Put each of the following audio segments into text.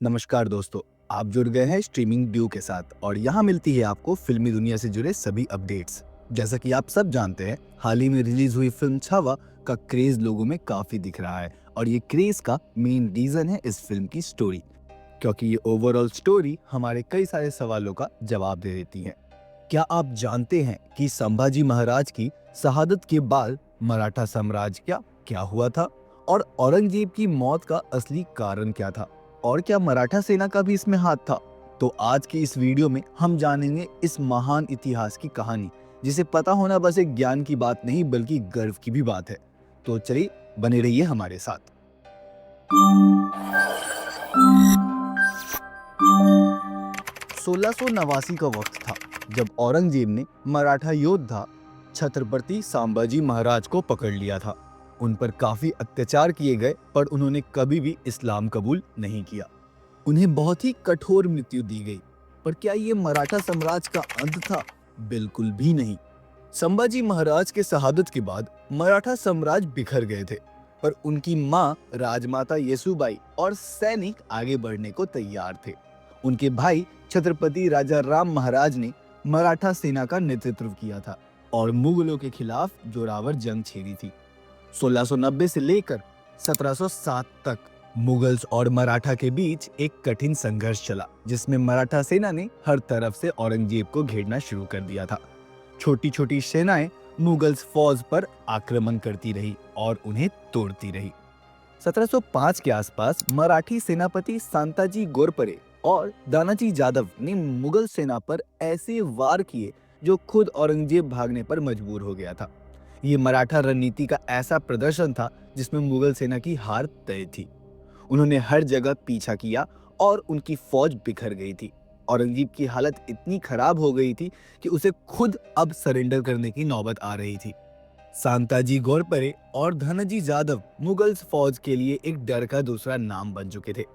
नमस्कार दोस्तों, आप जुड़ गए हैं स्ट्रीमिंग ड्यू के साथ और यहाँ मिलती है आपको फिल्मी दुनिया से जुड़े सभी अपडेट्स। जैसा कि आप सब जानते हैं, हाल ही में रिलीज हुई फिल्म छावा का क्रेज लोगों में काफी दिख रहा है और ये क्रेज का मेन रीजन है इस फिल्म की स्टोरी, क्योंकि ये ओवरऑल स्टोरी हमारे कई सारे सवालों का जवाब दे देती है। क्या आप जानते हैं कि संभाजी महाराज की शहादत के बाद मराठा साम्राज्य क्या क्या हुआ था और औरंगजेब की मौत का असली कारण क्या था और क्या मराठा सेना का भी इसमें हाथ था? तो आज की इस वीडियो में हम जानेंगे इस महान इतिहास की कहानी, जिसे पता होना बस एक ज्ञान की बात नहीं बल्कि गर्व की भी बात है। तो चलिए, बने रहिए हमारे साथ। 1689 का वक्त था जब औरंगजेब ने मराठा योद्धा छत्रपति संभाजी महाराज को पकड़ लिया था। उन पर काफी अत्याचार किए गए, पर उन्होंने कभी भी इस्लाम कबूल नहीं किया। उन्हें बहुत ही कठोर मृत्यु दी गई। पर क्या ये मराठा साम्राज्य का अंत था? बिल्कुल भी नहीं। संभाजी महाराज के शहादत के बाद मराठा साम्राज्य बिखर गए थे, पर उनकी मां राजमाता येसुबाई और सैनिक आगे बढ़ने को तैयार थे। उनके भाई छत्रपति राजा राम महाराज ने मराठा सेना का नेतृत्व किया था और मुगलों के खिलाफ जोरावर जंग छेड़ी थी। 1690 से लेकर 1707 तक मुगल्स और मराठा के बीच एक कठिन संघर्ष चला, जिसमें मराठा सेना ने हर तरफ से औरंगजेब को घेरना शुरू कर दिया था। छोटी छोटी सेनाएं मुगल्स फौज पर आक्रमण करती रही और उन्हें तोड़ती रही। 1705 के आसपास मराठी सेनापति सांताजी गोरपरे और दानाजी जादव ने मुगल सेना पर ऐसे वार किए जो खुद औरंगजेब भागने पर मजबूर हो गया था। ये मराठा रणनीति का ऐसा प्रदर्शन था जिसमें मुगल सेना की हार तय थी। उन्होंने हर जगह पीछा किया और उनकी फौज बिखर गई थी। औरंगजेब की हालत इतनी खराब हो गई थी कि उसे खुद अब सरेंडर करने की नौबत आ रही थी। सांताजी घोरपड़े और धनजी जादव मुगल्स फौज के लिए एक डर का दूसरा नाम बन चुके थे।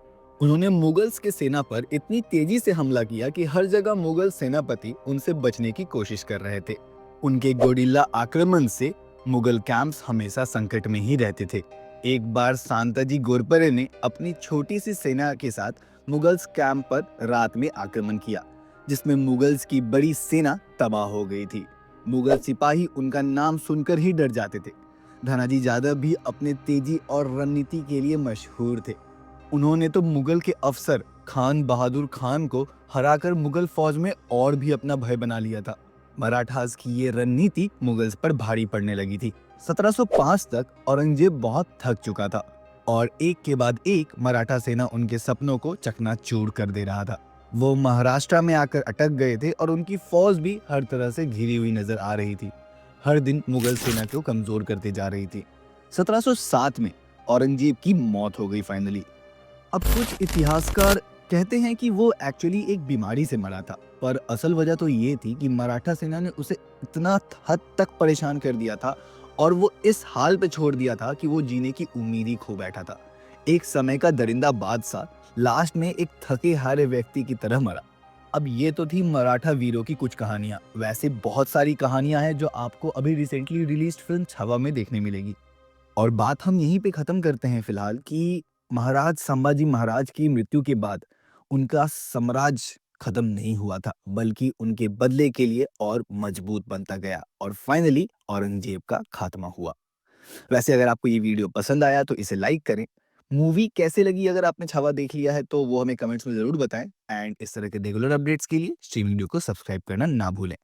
उन्होंने मुगल्स के सेना पर इतनी तेजी से हमला किया कि हर जगह मुगल सेनापति उनसे बचने की कोशिश कर रहे थे। उनके गोरिल्ला आक्रमण से मुगल कैंप्स हमेशा संकट में ही रहते थे। एक बार सांताजी घोरपड़े ने अपनी छोटी सी सेना के साथ मुगल्स कैंप पर रात में आक्रमण किया, जिसमें मुगल्स की बड़ी सेना तबाह हो गई थी। मुगल सिपाही उनका नाम सुनकर ही डर जाते थे। धनाजी जादव भी अपने तेजी और रणनीति के लिए मशहूर थे। उन्होंने तो मुगल के अफसर खान बहादुर खान को हराकर मुगल फौज में और भी अपना भय बना लिया था। मराठास की ये रणनीति मुगल्स पर भारी पड़ने लगी थी। 1705 तक औरंगजेब बहुत थक चुका था और एक के बाद एक मराठा सेना उनके सपनों को चकनाचूर कर दे रहा था। वो महाराष्ट्र में आकर अटक गए थे और उनकी फौज भी हर तरह से घिरी हुई नजर आ रही थी। हर दिन मुगल सेना को कमजोर करते जा रही थी। 1707 में औरंगजेब की मौत हो गई फाइनली। अब कुछ इतिहासकार कहते हैं कि वो एक्चुअली एक बीमारी से मरा था, पर असल वजह तो ये थी कि मराठा सेना ने उसे इतना हद तक परेशान कर दिया था और वो इस हाल पे छोड़ दिया था कि वो जीने की उम्मीद ही खो बैठा था। एक समय का दरिंदा बादशाह लास्ट में एक थके हारे व्यक्ति की तरह मरा। अब ये तो थी मराठा वीरों की कुछ कहानियां। वैसे बहुत सारी कहानियां हैं जो आपको अभी रिसेंटली रिलीज्ड फिल्म छावा में देखने मिलेगी। और बात हम यहीं पे खत्म करते हैं फिलहाल कि महाराज संभाजी महाराज की मृत्यु के बाद उनका साम्राज्य खत्म नहीं हुआ था, बल्कि उनके बदले के लिए और मजबूत बनता गया और फाइनली औरंगजेब का खात्मा हुआ। वैसे अगर आपको ये वीडियो पसंद आया तो इसे लाइक करें। मूवी कैसे लगी अगर आपने छावा देख लिया है तो वो हमें कमेंट्स में जरूर बताएं एंड इस तरह के रेगुलर अपडेट्स के लिए स्ट्रीमिंग वीडियो को सब्सक्राइब करना ना भूलें।